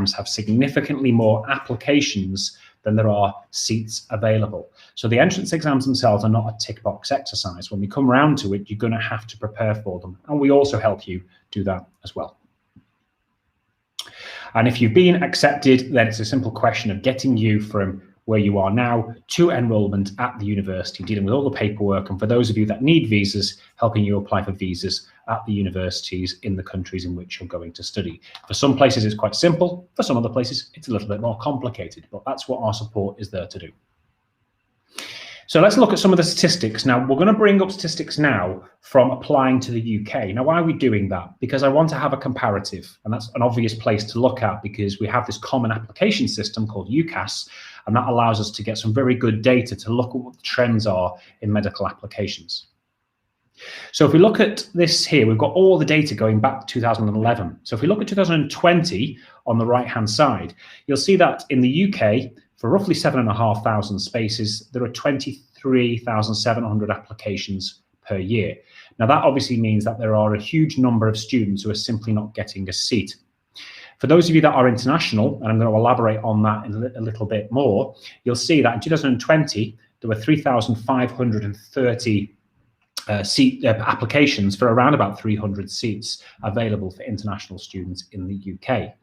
programs have significantly more applications than there are seats available. So the entrance exams themselves are not a tick box exercise. When we come around to it, you're going to have to prepare for them. And we also help you do that as well. And if you've been accepted, then it's a simple question of getting you from where you are now to enrollment at the university, dealing with all the paperwork. And for those of you that need visas, helping you apply for visas at the universities in the countries in which you're going to study. For some places, it's quite simple. For some other places, it's a little bit more complicated, but that's what our support is there to do. So let's look at some of the statistics. Now, we're going to bring up statistics now from applying to the UK. Now, why are we doing that? Because I want to have a comparative, and that's an obvious place to look at because we have this common application system called UCAS, and that allows us to get some very good data to look at what the trends are in medical applications. So if we look at this here, we've got all the data going back to 2011. So if we look at 2020 on the right-hand side, you'll see that in the UK, for roughly 7,500 spaces, there are 23,700 applications per year. Now, that obviously means that there are a huge number of students who are simply not getting a seat. For those of you that are international, and I'm going to elaborate on that in a little bit more, you'll see that in 2020, there were 3,530 applications for around about 300 seats available for international students in the UK.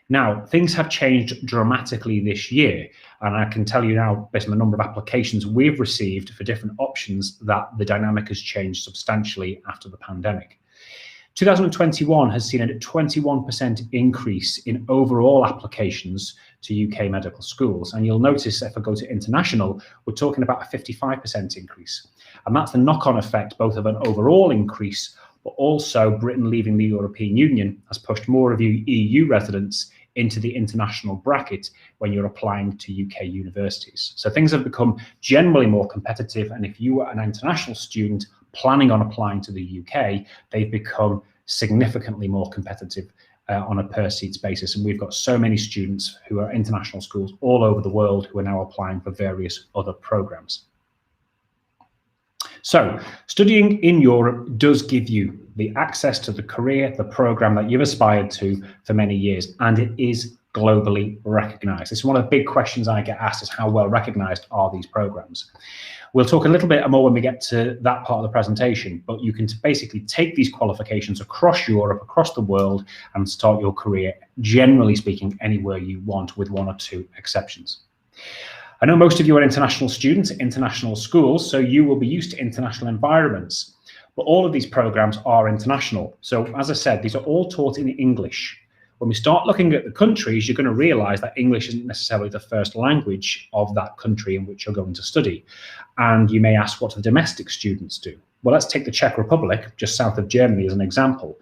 Now, things have changed dramatically this year, and I can tell you now, based on the number of applications we've received for different options, that the dynamic has changed substantially after the pandemic. 2021 has seen a 21% increase in overall applications to UK medical schools. And you'll notice if I go to international, we're talking about a 55% increase. And that's the knock-on effect, both of an overall increase, but also Britain leaving the European Union has pushed more of you EU residents into the international bracket when you're applying to UK universities. So things have become generally more competitive. And if you are an international student planning on applying to the UK, they've become significantly more competitive on a per seats basis. And we've got so many students who are international schools all over the world who are now applying for various other programs. So studying in Europe does give you the access to the career, the program that you've aspired to for many years, and it is globally recognized. It's one of the big questions I get asked is how well recognized are these programs? We'll talk a little bit more when we get to that part of the presentation, but you can basically take these qualifications across Europe, across the world, and start your career, generally speaking, anywhere you want, with one or two exceptions. I know most of you are international students at international schools, so you will be used to international environments, but all of these programs are international. So as I said, these are all taught in English. When we start looking at the countries, you're going to realize that English isn't necessarily the first language of that country in which you're going to study. And you may ask, what do the domestic students do? Well, let's take the Czech Republic, just south of Germany, as an example.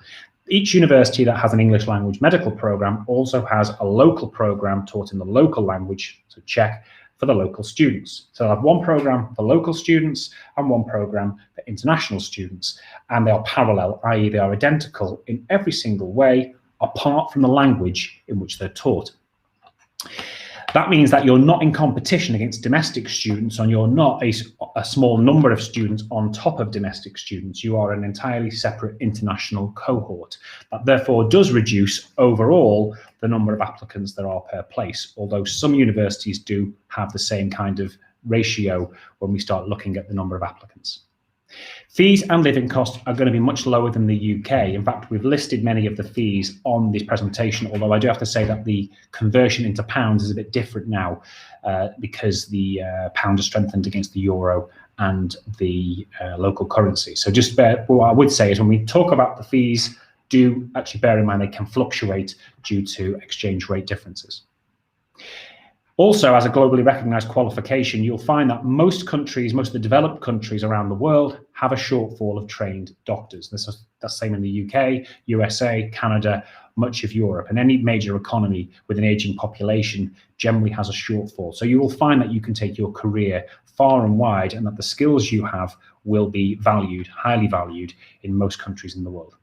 Each university that has an English language medical program also has a local program taught in the local language, so Czech, for the local students. So they'll have one program for local students and one program for international students. And they are parallel, i.e. they are identical in every single way, apart from the language in which they're taught. That means that you're not in competition against domestic students, and you're not a small number of students on top of domestic students. You are an entirely separate international cohort. That therefore does reduce overall the number of applicants there are per place, although some universities do have the same kind of ratio when we start looking at the number of applicants. Fees and living costs are going to be much lower than the UK. In fact, we've listed many of the fees on this presentation, although I do have to say that the conversion into pounds is a bit different now because the pound has strengthened against the euro and the local currency. So just what I would say is when we talk about the fees, do actually bear in mind they can fluctuate due to exchange rate differences. Also, as a globally recognized qualification, you'll find that most countries, most of the developed countries around the world, have a shortfall of trained doctors. That's the same in the UK, USA, Canada, much of Europe, and any major economy with an aging population generally has a shortfall. So you will find that you can take your career far and wide, and that the skills you have will be valued, highly valued, in most countries in the world.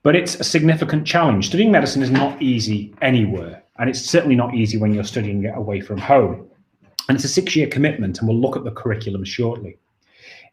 But it's a significant challenge. Studying medicine is not easy anywhere, and it's certainly not easy when you're studying it away from home. And it's a 6-year commitment, and we'll look at the curriculum shortly.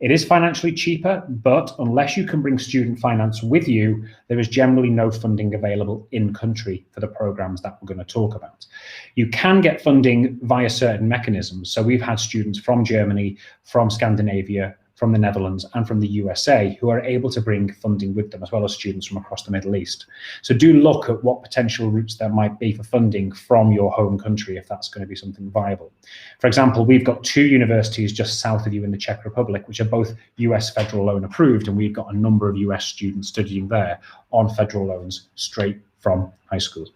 It is financially cheaper, but unless you can bring student finance with you, there is generally no funding available in country for the programs that we're going to talk about. You can get funding via certain mechanisms. So we've had students from Germany, from Scandinavia, from the Netherlands and from the USA who are able to bring funding with them, as well as students from across the Middle East. So do look at what potential routes there might be for funding from your home country if that's going to be something viable. For example, we've got 2 universities just south of you in the Czech Republic, which are both US federal loan approved, and we've got a number of US students studying there on federal loans straight from high school.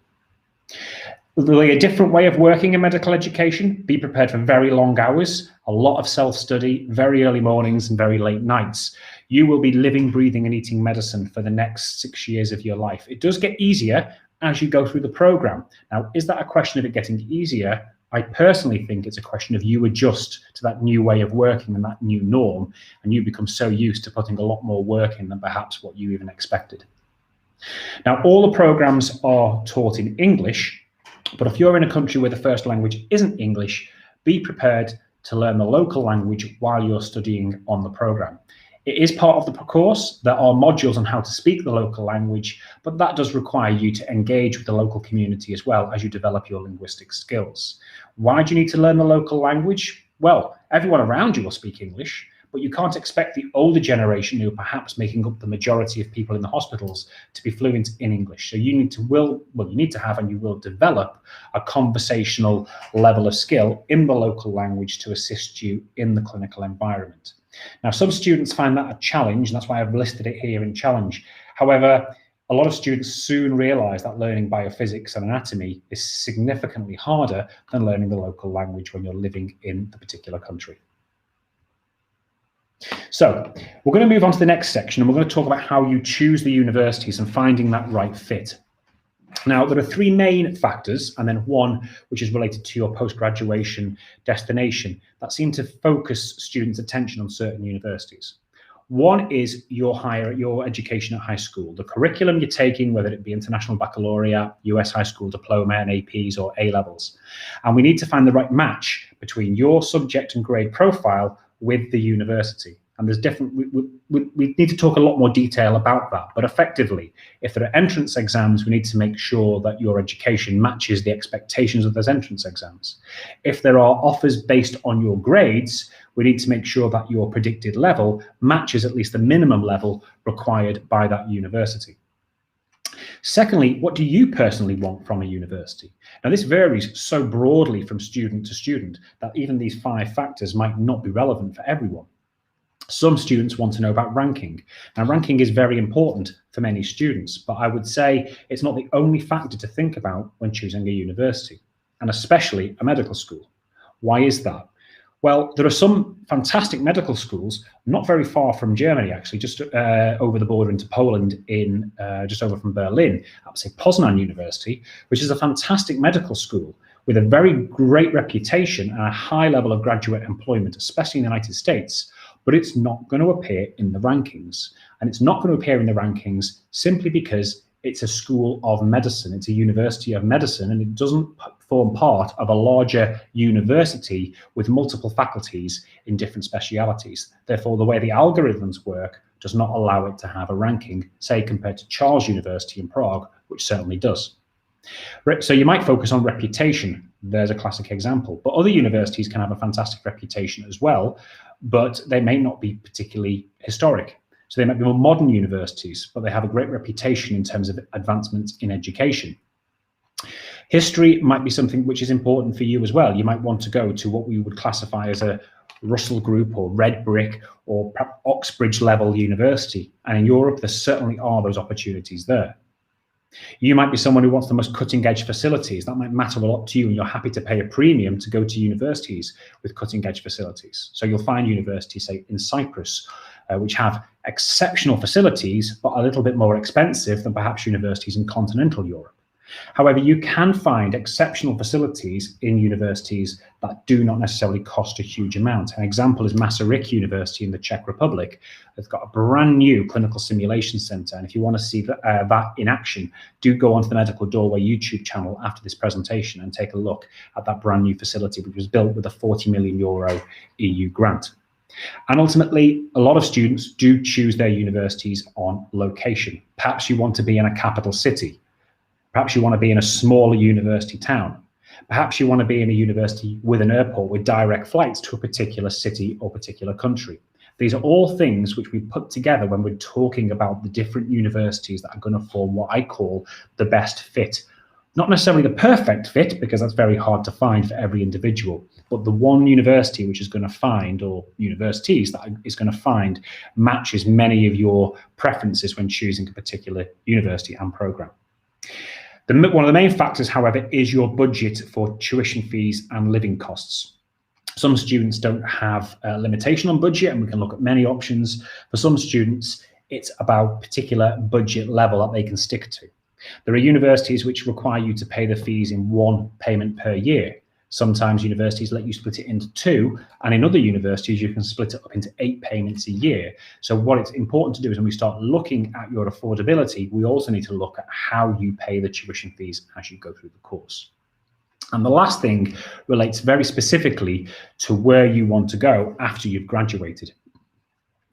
Really a different way of working in medical education. Be prepared for very long hours, a lot of self-study, very early mornings and very late nights. You will be living, breathing and eating medicine for the next 6 years of your life. It does get easier as you go through the program. Now, is that a question of it getting easier? I personally think it's a question of you adjust to that new way of working and that new norm, and you become so used to putting a lot more work in than perhaps what you even expected. Now, all the programs are taught in English, but if you're in a country where the first language isn't English, be prepared to learn the local language while you're studying on the program. It is part of the course. There are modules on how to speak the local language, but that does require you to engage with the local community as well as you develop your linguistic skills. Why do you need to learn the local language? Well, everyone around you will speak English, but you can't expect the older generation who are perhaps making up the majority of people in the hospitals to be fluent in English. So you need to have and you will develop a conversational level of skill in the local language to assist you in the clinical environment. Now, some students find that a challenge, and that's why I've listed it here in challenge. However, a lot of students soon realize that learning biophysics and anatomy is significantly harder than learning the local language when you're living in the particular country. So we're going to move on to the next section, and we're going to talk about how you choose the universities and finding that right fit. Now, there are 3 main factors, and then one which is related to your post-graduation destination, that seem to focus students' attention on certain universities. One is your education at high school, the curriculum you're taking, whether it be international baccalaureate, US high school diploma, NAPs or A-levels. And we need to find the right match between your subject and grade profile with the university. And there's different, we need to talk a lot more detail about that. But effectively, if there are entrance exams, we need to make sure that your education matches the expectations of those entrance exams. If there are offers based on your grades, we need to make sure that your predicted level matches at least the minimum level required by that university. Secondly, what do you personally want from a university? Now, this varies so broadly from student to student that even these 5 factors might not be relevant for everyone. Some students want to know about ranking. Now, ranking is very important for many students, but I would say it's not the only factor to think about when choosing a university, and especially a medical school. Why is that? Well, there are some fantastic medical schools not very far from Germany, actually, just over the border into Poland, in just over from Berlin. I would say Poznan University, which is a fantastic medical school with a very great reputation and a high level of graduate employment, especially in the United States. But it's not going to appear in the rankings. And it's not going to appear in the rankings simply because it's a school of medicine. It's a university of medicine, and it doesn't form part of a larger university with multiple faculties in different specialities. Therefore, the way the algorithms work does not allow it to have a ranking, say, compared to Charles University in Prague, which certainly does. So you might focus on reputation. There's a classic example. But other universities can have a fantastic reputation as well, but they may not be particularly historic. So they might be more modern universities, but they have a great reputation in terms of advancements in education. History might be something which is important for you as well. You might want to go to what we would classify as a Russell Group or Red Brick or Oxbridge level university. And in Europe, there certainly are those opportunities there. You might be someone who wants the most cutting edge facilities. That might matter a lot to you, and you're happy to pay a premium to go to universities with cutting edge facilities. So you'll find universities, say, in Cyprus, which have exceptional facilities, but a little bit more expensive than perhaps universities in continental Europe. However, you can find exceptional facilities in universities that do not necessarily cost a huge amount. An example is Masaryk University in the Czech Republic. They've got a brand new clinical simulation center. And if you want to see that in action, do go onto the Medical Doorway YouTube channel after this presentation and take a look at that brand new facility, which was built with a €40 million EU grant. And ultimately, a lot of students do choose their universities on location. Perhaps you want to be in a capital city. Perhaps you want to be in a smaller university town. Perhaps you want to be in a university with an airport with direct flights to a particular city or particular country. These are all things which we put together when we're talking about the different universities that are going to form what I call the best fit. Not necessarily the perfect fit, because that's very hard to find for every individual, but the one university which is going to find, or universities that is going to find, matches many of your preferences when choosing a particular university and program. One of the main factors, however, is your budget for tuition fees and living costs. Some students don't have a limitation on budget, and we can look at many options. For some students, it's about particular budget level that they can stick to. There are universities which require you to pay the fees in one payment per year. Sometimes universities let you split it into two, and in other universities you can split it up into 8 payments a year. So what it's important to do is when we start looking at your affordability, we also need to look at how you pay the tuition fees as you go through the course. And the last thing relates very specifically to where you want to go after you've graduated.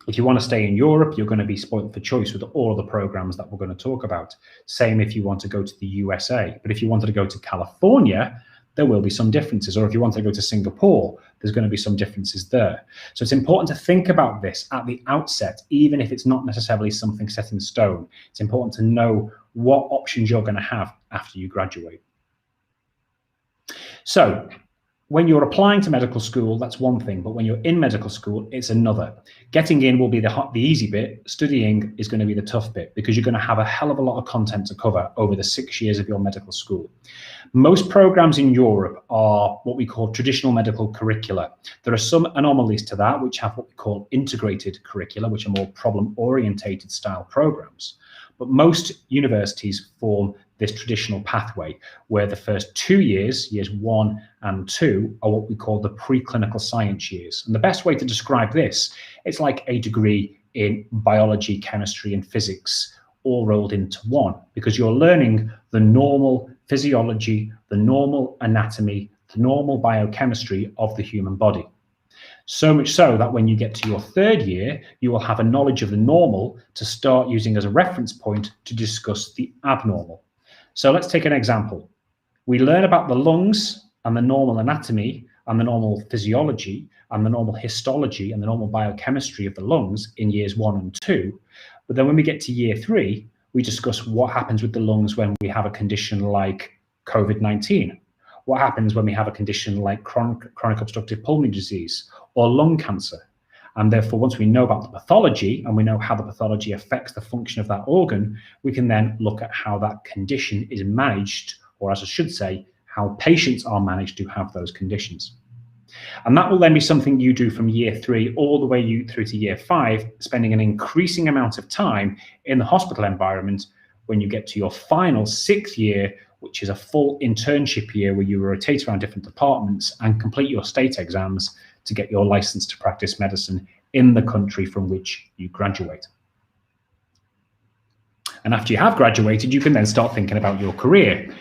If you want to stay in Europe, you're going to be spoilt for choice with all of the programs that we're going to talk about. Same if you want to go to the USA. But if you wanted to go to California, there will be some differences. Or if you want to go to Singapore, there's going to be some differences there. So it's important to think about this at the outset, even if it's not necessarily something set in stone. It's important to know what options you're going to have after you graduate. So when you're applying to medical school, that's one thing, but when you're in medical school, it's another. Getting in will be the easy bit. Studying is going to be the tough bit, because you're going to have a hell of a lot of content to cover over the 6 years of your medical school. Most programs in Europe are what we call traditional medical curricula. There are some anomalies to that, which have what we call integrated curricula, which are more problem-orientated style programs. But most universities form this traditional pathway where the first 2 years, years 1 and 2, are what we call the preclinical science years. And the best way to describe this, it's like a degree in biology, chemistry, and physics all rolled into one, because you're learning the normal physiology, the normal anatomy, the normal biochemistry of the human body. So much so that when you get to your 3rd year, you will have a knowledge of the normal to start using as a reference point to discuss the abnormal. So let's take an example. We learn about the lungs and the normal anatomy and the normal physiology and the normal histology and the normal biochemistry of the lungs in years 1 and 2. But then when we get to year 3, we discuss what happens with the lungs when we have a condition like COVID-19. What happens when we have a condition like chronic obstructive pulmonary disease or lung cancer? And therefore, once we know about the pathology and we know how the pathology affects the function of that organ, we can then look at how that condition is managed, or as I should say, how patients are managed to have those conditions. And that will then be something you do from year 3 all the way through to year 5, spending an increasing amount of time in the hospital environment. When you get to your final 6th year, which is a full internship year where you rotate around different departments and complete your state exams to get your license to practice medicine in the country from which you graduate. And after you have graduated, you can then start thinking about your career.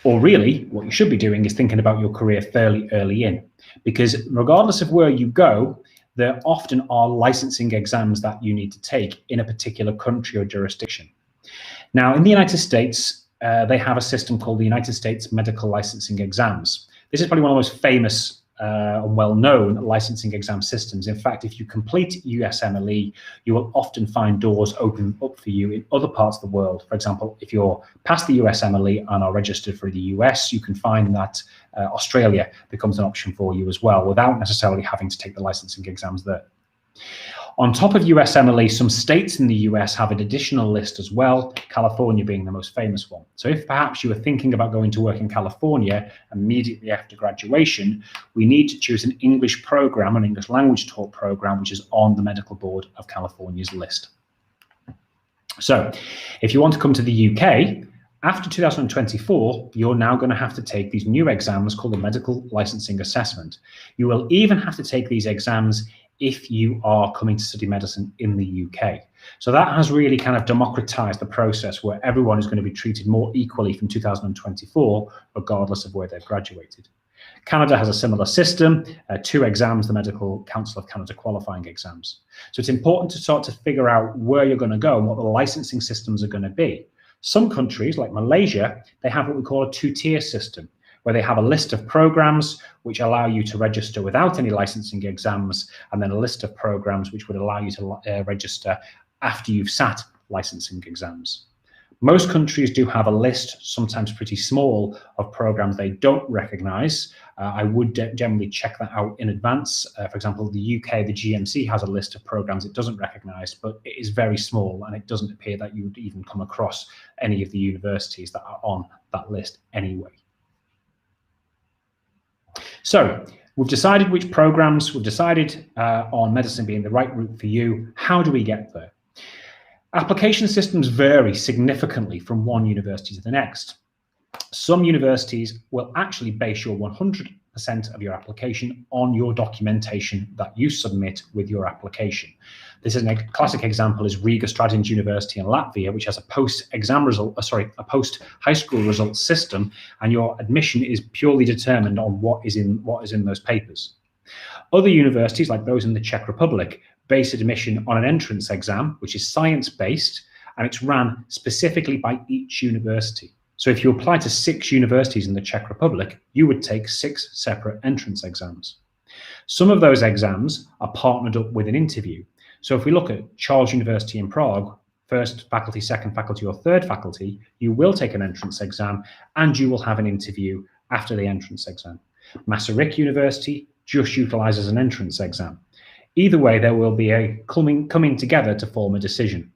Or really, what you should be doing is thinking about your career fairly early in, because regardless of where you go, there often are licensing exams that you need to take in a particular country or jurisdiction. Now, in the United States, they have a system called the United States Medical Licensing Exams. This is probably one of the most famous and well-known licensing exam systems. In fact, if you complete USMLE, you will often find doors open up for you in other parts of the world. For example, if you're past the USMLE and are registered for the US, you can find that Australia becomes an option for you as well, without necessarily having to take the licensing exams there. On top of USMLE, some states in the US have an additional list as well, California being the most famous one. So if perhaps you were thinking about going to work in California immediately after graduation, we need to choose an English program, an English language taught program, which is on the Medical Board of California's list. So if you want to come to the UK, after 2024, you're now going to have to take these new exams called the Medical Licensing Assessment. You will even have to take these exams if you are coming to study medicine in the UK. So that has really kind of democratized the process where everyone is going to be treated more equally from 2024, regardless of where they've graduated. Canada has a similar system, 2 exams, the Medical Council of Canada qualifying exams. So it's important to start to figure out where you're going to go and what the licensing systems are going to be. Some countries, like Malaysia, they have what we call a 2-tier system, where they have a list of programs which allow you to register without any licensing exams, and then a list of programs which would allow you to register after you've sat licensing exams. Most countries do have a list, sometimes pretty small, of programs they don't recognise. I would generally check that out in advance. For example, the UK, the GMC has a list of programs it doesn't recognise, but it is very small, and it doesn't appear that you would even come across any of the universities that are on that list anyway. So we've decided which programs, we've decided on medicine being the right route for you. How do we get there? Application systems vary significantly from one university to the next. Some universities will actually base your 100% of your application on your documentation that you submit with your application. This is a classic example is Riga Stratins University in Latvia, which has a post-exam result, a post-high school results system, and your admission is purely determined on what is in those papers. Other universities, like those in the Czech Republic, base admission on an entrance exam, which is science-based, and it's ran specifically by each university. So if you apply to 6 universities in the Czech Republic, you would take 6 separate entrance exams. Some of those exams are partnered up with an interview. So if we look at Charles University in Prague, first faculty, second faculty, or third faculty, you will take an entrance exam and you will have an interview after the entrance exam. Masaryk University just utilizes an entrance exam. Either way, there will be a coming together to form a decision.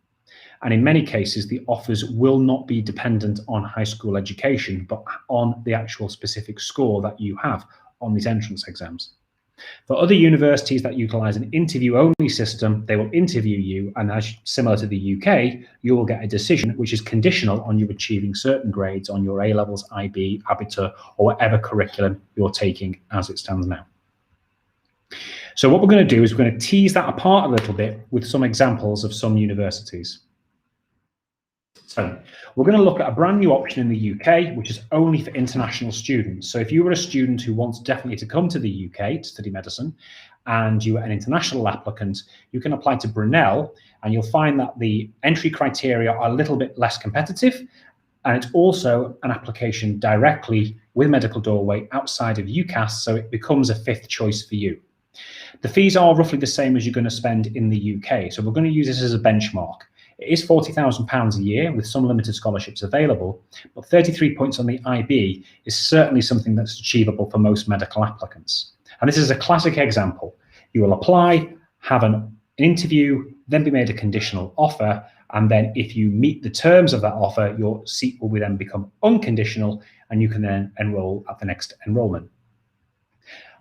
And in many cases, the offers will not be dependent on high school education, but on the actual specific score that you have on these entrance exams. For other universities that utilize an interview-only system, they will interview you, and as similar to the UK, you will get a decision which is conditional on you achieving certain grades on your A-levels, IB, Abitur, or whatever curriculum you're taking as it stands now. So what we're going to do is we're going to tease that apart a little bit with some examples of some universities. So we're going to look at a brand new option in the UK, which is only for international students. So if you were a student who wants definitely to come to the UK to study medicine, and you are an international applicant, you can apply to Brunel, and you'll find that the entry criteria are a little bit less competitive, and it's also an application directly with Medical Doorway outside of UCAS, so it becomes a 5th choice for you. The fees are roughly the same as you're going to spend in the UK, so we're going to use this as a benchmark. It is £40,000 a year with some limited scholarships available, but 33 points on the IB is certainly something that's achievable for most medical applicants. And this is a classic example. You will apply, have an interview, then be made a conditional offer, and then if you meet the terms of that offer, your seat will then become unconditional, and you can then enrol at the next enrolment.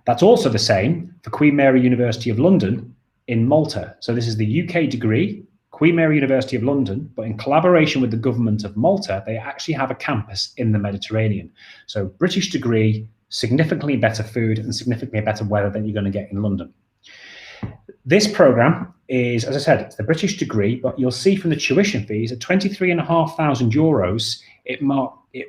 That's also the same for Queen Mary University of London in Malta. So this is the UK degree, Queen Mary University of London, but in collaboration with the government of Malta, they actually have a campus in the Mediterranean. So British degree, significantly better food and significantly better weather than you're going to get in London. This program is, as I said, it's the British degree, but you'll see from the tuition fees at €23,500, it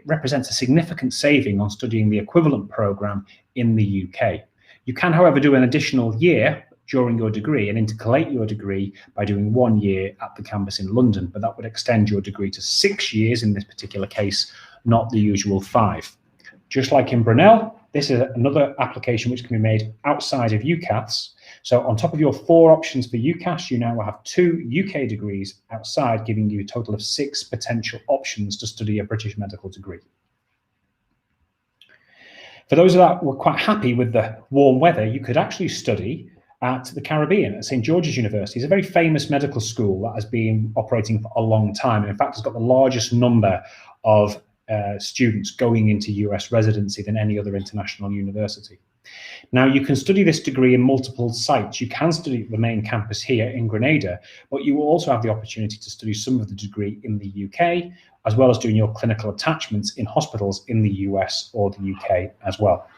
represents a significant saving on studying the equivalent program in the UK. You can, however, do an additional year during your degree and intercalate your degree by doing 1 year at the campus in London, but that would extend your degree to 6 years in this particular case, not the usual 5. Just like in Brunel, this is another application which can be made outside of UCAS. So on top of your 4 options for UCAS, you now have 2 UK degrees outside, giving you a total of 6 potential options to study a British medical degree. For those that were quite happy with the warm weather, you could actually study at the Caribbean, at St. George's University. It's a very famous medical school that has been operating for a long time, and in fact has got the largest number of students going into US residency than any other international university. Now, you can study this degree in multiple sites. You can study at the main campus here in Grenada, but you will also have the opportunity to study some of the degree in the UK, as well as doing your clinical attachments in hospitals in the US or the UK as well.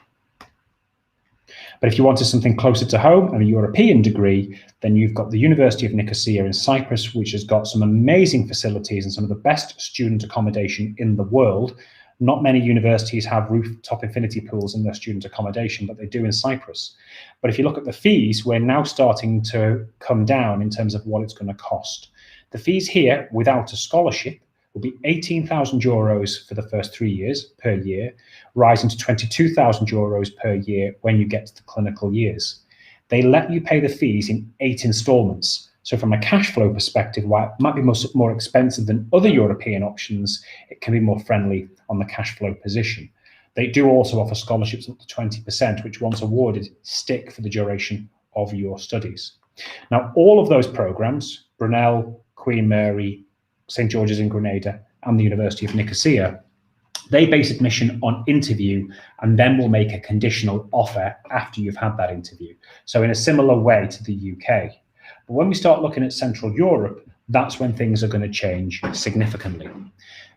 But if you wanted something closer to home and a European degree, then you've got the University of Nicosia in Cyprus, which has got some amazing facilities and some of the best student accommodation in the world. Not many universities have rooftop infinity pools in their student accommodation, but they do in Cyprus. But if you look at the fees, we're now starting to come down in terms of what it's going to cost. The fees here, without a scholarship, will be €18,000 for the first 3 years per year, rising to €22,000 per year when you get to the clinical years. They let you pay the fees in 8 installments. So from a cash flow perspective, while it might be more expensive than other European options, it can be more friendly on the cash flow position. They do also offer scholarships up to 20%, which once awarded, stick for the duration of your studies. Now, all of those programs, Brunel, Queen Mary, St. George's in Grenada, and the University of Nicosia, they base admission on interview and then will make a conditional offer after you've had that interview. So in a similar way to the UK. But when we start looking at Central Europe, that's when things are going to change significantly.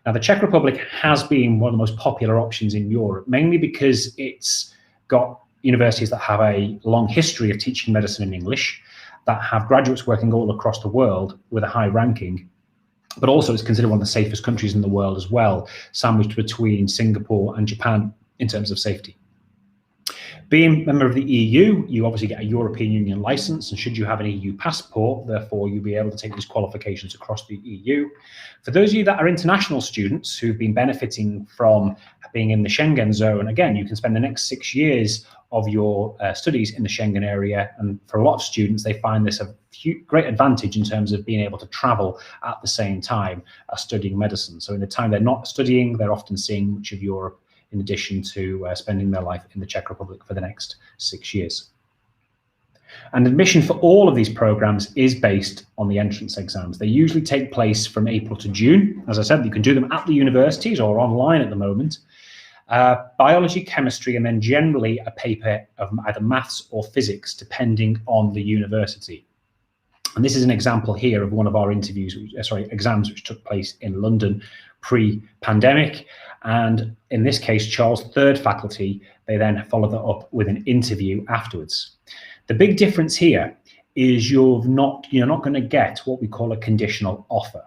Now, the Czech Republic has been one of the most popular options in Europe, mainly because it's got universities that have a long history of teaching medicine in English, that have graduates working all across the world with a high ranking, but also it's considered one of the safest countries in the world as well, sandwiched between Singapore and Japan in terms of safety. Being a member of the EU, you obviously get a European Union license, and should you have an EU passport, therefore you'll be able to take these qualifications across the EU. For those of you that are international students who've been benefiting from being in the Schengen zone, again, you can spend the next 6 years of your studies in the Schengen area, and for a lot of students, they find this a great advantage in terms of being able to travel at the same time as studying medicine. So in the time they're not studying, they're often seeing much of Europe in addition to spending their life in the Czech Republic for the next 6 years. And admission for all of these programs is based on the entrance exams. They usually take place from April to June. As I said, you can do them at the universities or online at the moment. Biology, chemistry, and then generally a paper of either maths or physics, depending on the university. And this is an example here of one of our exams which took place in London pre-pandemic. And in this case, Charles' third faculty, they then followed that up with an interview afterwards. The big difference here is you're not going to get what we call a conditional offer.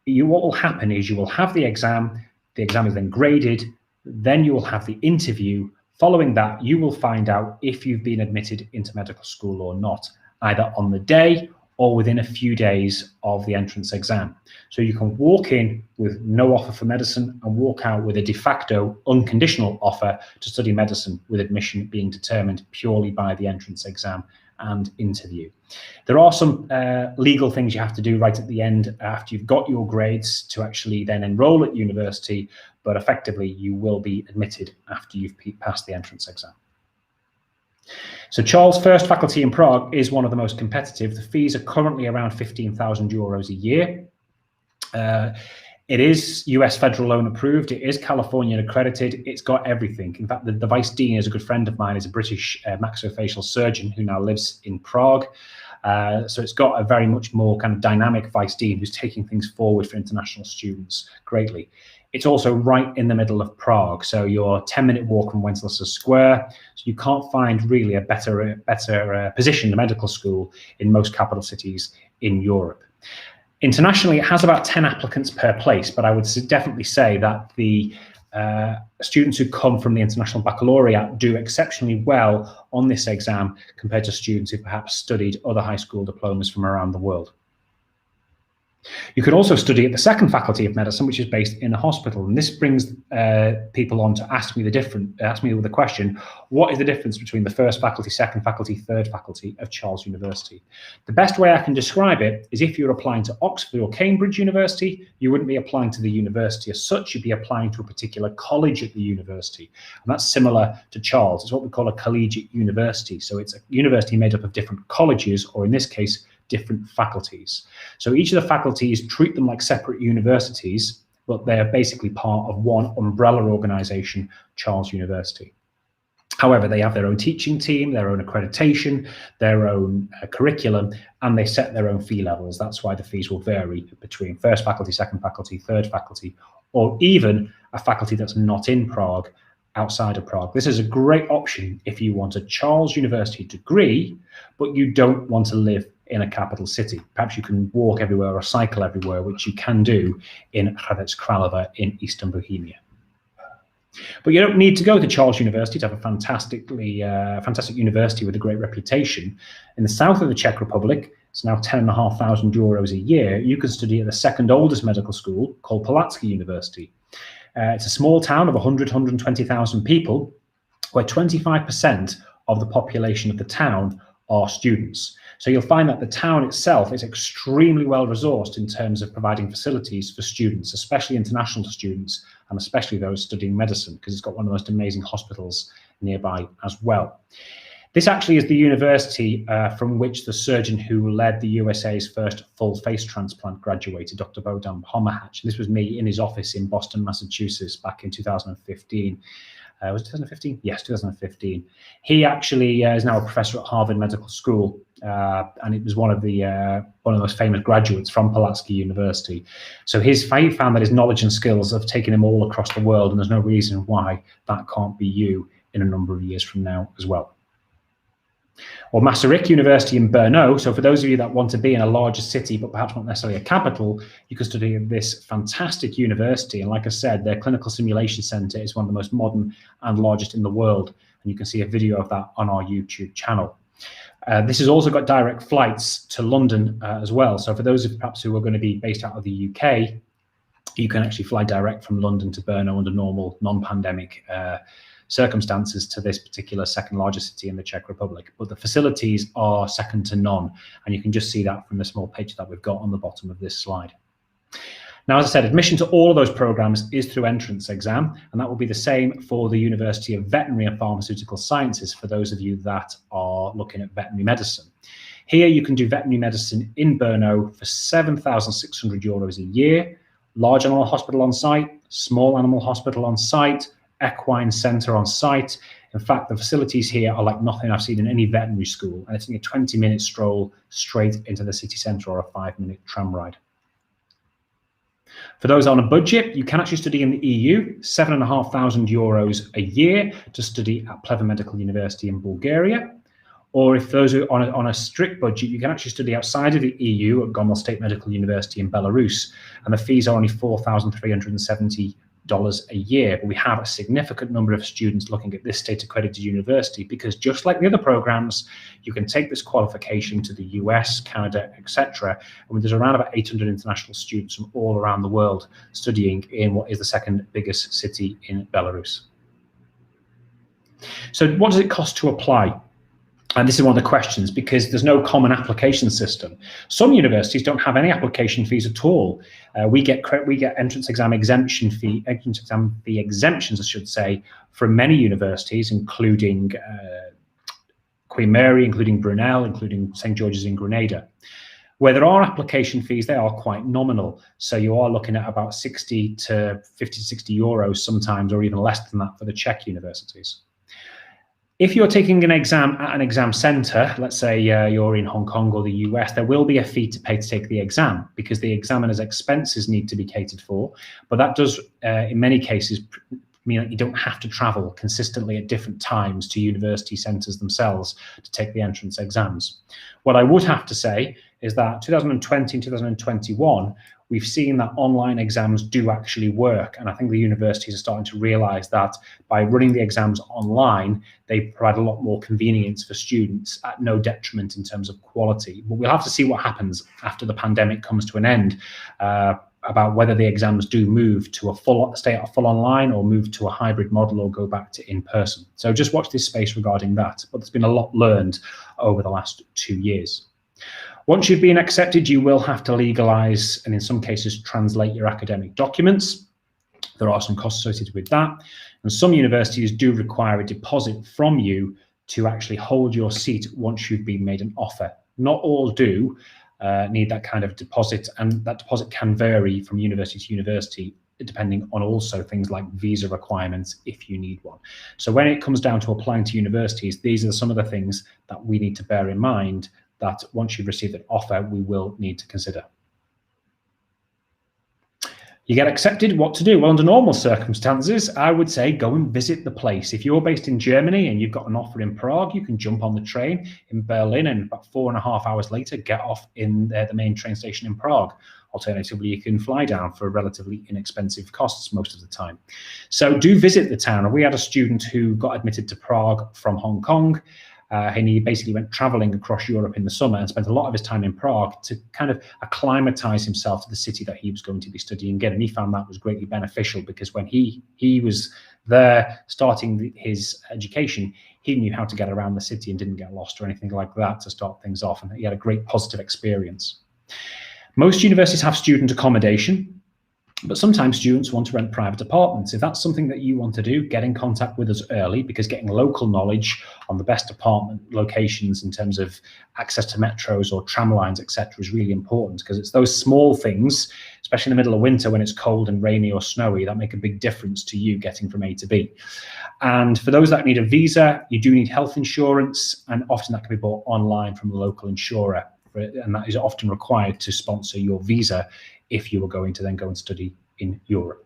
What will happen is you will have the exam is then graded, then you will have the interview. Following that, you will find out if you've been admitted into medical school or not, either on the day or within a few days of the entrance exam. So you can walk in with no offer for medicine and walk out with a de facto unconditional offer to study medicine, with admission being determined purely by the entrance exam and interview. There are some legal things you have to do right at the end after you've got your grades to actually then enroll at university, but effectively you will be admitted after you've passed the entrance exam. So Charles' first faculty in Prague is one of the most competitive. The fees are currently around €15,000 a year. It is US federal loan approved. It is California accredited. It's got everything. In fact, the vice dean is a good friend of mine. Is a British maxillofacial surgeon who now lives in Prague. So it's got a very much more kind of dynamic vice dean who's taking things forward for international students greatly. It's also right in the middle of Prague, so you're a 10-minute walk from Wenceslas Square. So you can't find really a better position, a medical school, in most capital cities in Europe. Internationally, it has about 10 applicants per place, but I would definitely say that the students who come from the International Baccalaureate do exceptionally well on this exam compared to students who perhaps studied other high school diplomas from around the world. You can also study at the second faculty of medicine, which is based in a hospital. And this brings people on to ask me the question, what is the difference between the first faculty, second faculty, third faculty of Charles University? The best way I can describe it is if you're applying to Oxford or Cambridge University, you wouldn't be applying to the university as such, you'd be applying to a particular college at the university. And that's similar to Charles. It's what we call a collegiate university. So it's a university made up of different colleges, or in this case, different faculties. So each of the faculties treat them like separate universities, but they're basically part of one umbrella organization, Charles University. However, they have their own teaching team, their own accreditation, their own curriculum, and they set their own fee levels. That's why the fees will vary between first faculty, second faculty, third faculty, or even a faculty that's not in Prague, outside of Prague. This is a great option if you want a Charles University degree, but you don't want to live in a capital city. Perhaps you can walk everywhere or cycle everywhere, which you can do in Hradec Králové in Eastern Bohemia. But you don't need to go to Charles University to have a fantastic university with a great reputation. In the south of the Czech Republic, it's now €10,500 a year. You can study at the second oldest medical school called Prague University. It's a small town of 120,000 people, where 25% of the population of the town are students. So you'll find that the town itself is extremely well resourced in terms of providing facilities for students, especially international students, and especially those studying medicine, because it's got one of the most amazing hospitals nearby as well. This actually is the university from which the surgeon who led the USA's first full face transplant graduated, Dr. Bohdan Pomahac. This was me in his office in Boston, Massachusetts, back in 2015. Was it 2015? Yes, 2015. He actually is now a professor at Harvard Medical School, and it was one of the most famous graduates from Prague University. So he found that his knowledge and skills have taken him all across the world, and there's no reason why that can't be you in a number of years from now as well. Or Masaryk University in Brno. So for those of you that want to be in a larger city, but perhaps not necessarily a capital, you can study at this fantastic university. And like I said, their clinical simulation center is one of the most modern and largest in the world. And you can see a video of that on our YouTube channel. This has also got direct flights to London as well. So for those of perhaps who are going to be based out of the UK, you can actually fly direct from London to Brno under normal non-pandemic circumstances to this particular second largest city in the Czech Republic. But the facilities are second to none. And you can just see that from the small picture that we've got on the bottom of this slide. Now, as I said, admission to all of those programs is through entrance exam, and that will be the same for the University of Veterinary and Pharmaceutical Sciences for those of you that are looking at veterinary medicine. Here you can do veterinary medicine in Brno for €7,600 a year, large animal hospital on site, small animal hospital on site, equine centre on site. In fact, the facilities here are like nothing I've seen in any veterinary school, and it's only a 20-minute stroll straight into the city centre or a 5-minute tram ride. For those on a budget, you can actually study in the EU, €7,500 a year to study at Plzeň Medical University in Bulgaria. Or if those are on a strict budget, you can actually study outside of the EU at Gomel State Medical University in Belarus, and the fees are only $4,370 a year. But we have a significant number of students looking at this state accredited university, because just like the other programs, you can take this qualification to the US, Canada, etc. And there's around about 800 international students from all around the world studying in what is the second biggest city in Belarus. So what does it cost to apply? And this is one of the questions, because there's no common application system. Some universities don't have any application fees at all. We get entrance exam fee exemptions, I should say, from many universities, including Queen Mary, including Brunel, including St. George's in Grenada. Where there are application fees, they are quite nominal. So you are looking at about 60 to 50 to 60 euros sometimes, or even less than that for the Czech universities. If you're taking an exam at an exam center, let's say you're in Hong Kong or the US, there will be a fee to pay to take the exam, because the examiner's expenses need to be catered for. But that does, in many cases, mean that you don't have to travel consistently at different times to university centers themselves to take the entrance exams. What I would have to say is that 2020 and 2021, we've seen that online exams do actually work. And I think the universities are starting to realize that by running the exams online, they provide a lot more convenience for students at no detriment in terms of quality. But we'll have to see what happens after the pandemic comes to an end, about whether the exams do move to stay at a full online, or move to a hybrid model, or go back to in-person. So just watch this space regarding that. But there's been a lot learned over the last 2 years. Once you've been accepted, you will have to legalize and in some cases translate your academic documents. There are some costs associated with that. And some universities do require a deposit from you to actually hold your seat once you've been made an offer. Not all do need that kind of deposit, and that deposit can vary from university to university, depending on also things like visa requirements if you need one. So when it comes down to applying to universities, these are some of the things that we need to bear in mind, that once you've received an offer, we will need to consider. You get accepted, what to do? Well, under normal circumstances, I would say go and visit the place. If you're based in Germany and you've got an offer in Prague, you can jump on the train in Berlin, and about 4.5 hours later, get off in the main train station in Prague. Alternatively, you can fly down for relatively inexpensive costs most of the time. So do visit the town. We had a student who got admitted to Prague from Hong Kong. And he basically went traveling across Europe in the summer and spent a lot of his time in Prague to kind of acclimatize himself to the city that he was going to be studying in. And he found that was greatly beneficial because when he was there starting his education, he knew how to get around the city and didn't get lost or anything like that to start things off. And he had a great positive experience. Most universities have student accommodation, but sometimes students want to rent private apartments. If that's something that you want to do, get in contact with us early, because getting local knowledge on the best apartment locations in terms of access to metros or tram lines, etc., is really important, because it's those small things, especially in the middle of winter when it's cold and rainy or snowy, that make a big difference to you getting from A to B. And for those that need a visa, you do need health insurance, and often that can be bought online from a local insurer, and that is often required to sponsor your visa if you were going to then go and study in Europe.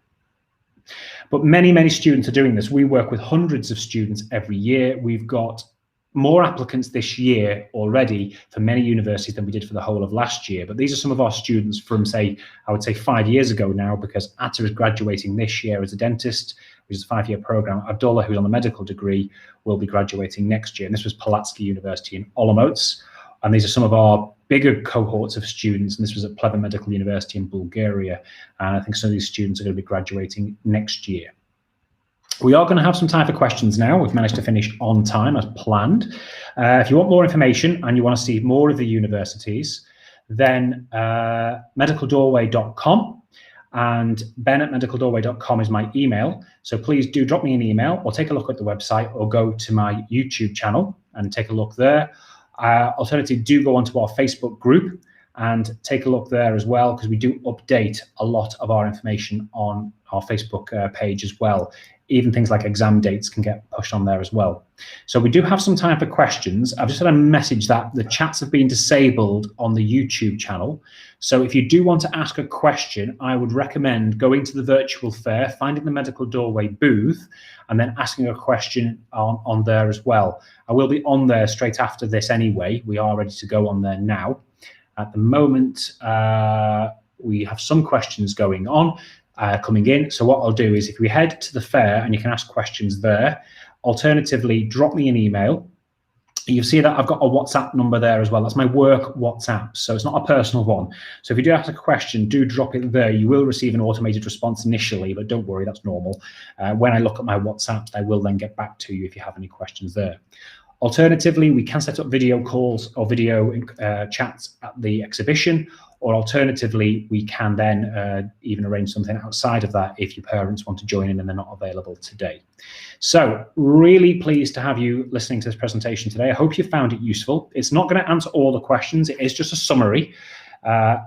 But many students are doing this. We work with hundreds of students every year. We've got more applicants this year already for many universities than we did for the whole of last year. But these are some of our students from, say, I would say 5 years ago now, because Atta is graduating this year as a dentist, which is a 5-year program. Abdullah, who's on the medical degree, will be graduating next year. And this was Palatsky University in Olomouc. And these are some of our bigger cohorts of students, and this was at Pleva Medical University in Bulgaria. And I think some of these students are going to be graduating next year. We are going to have some time for questions now. We've managed to finish on time as planned. If you want more information and you want to see more of the universities, then medicaldoorway.com, and ben@medicaldoorway.com is my email. So please do drop me an email or take a look at the website or go to my YouTube channel and take a look there. Alternatively, do go onto our Facebook group and take a look there as well, because we do update a lot of our information on our Facebook page as well. Even things like exam dates can get pushed on there as well. So we do have some time for questions. I've just had a message that the chats have been disabled on the YouTube channel. So if you do want to ask a question, I would recommend going to the virtual fair, finding the Medical Doorway booth, and then asking a question on there as well. I will be on there straight after this anyway. We are ready to go on there now. At the moment, we have some questions going on. Coming in. So what I'll do is, if we head to the fair, and you can ask questions there. Alternatively, drop me an email. You see that I've got a WhatsApp number there as well. That's my work WhatsApp, so it's not a personal one. So if you do ask a question, do drop it there. You will receive an automated response initially, but don't worry, that's normal. When I look at my WhatsApp, I will then get back to you if you have any questions there. Alternatively, we can set up video calls or video chats at the exhibition, or alternatively, we can then even arrange something outside of that if your parents want to join in and they're not available today. So really pleased to have you listening to this presentation today. I hope you found it useful. It's not going to answer all the questions. It is just a summary.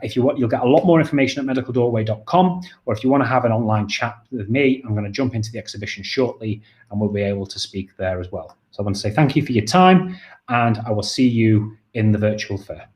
If you want, you'll get a lot more information at medicaldoorway.com, or if you want to have an online chat with me, I'm going to jump into the exhibition shortly and we'll be able to speak there as well. So I want to say thank you for your time, and I will see you in the virtual fair.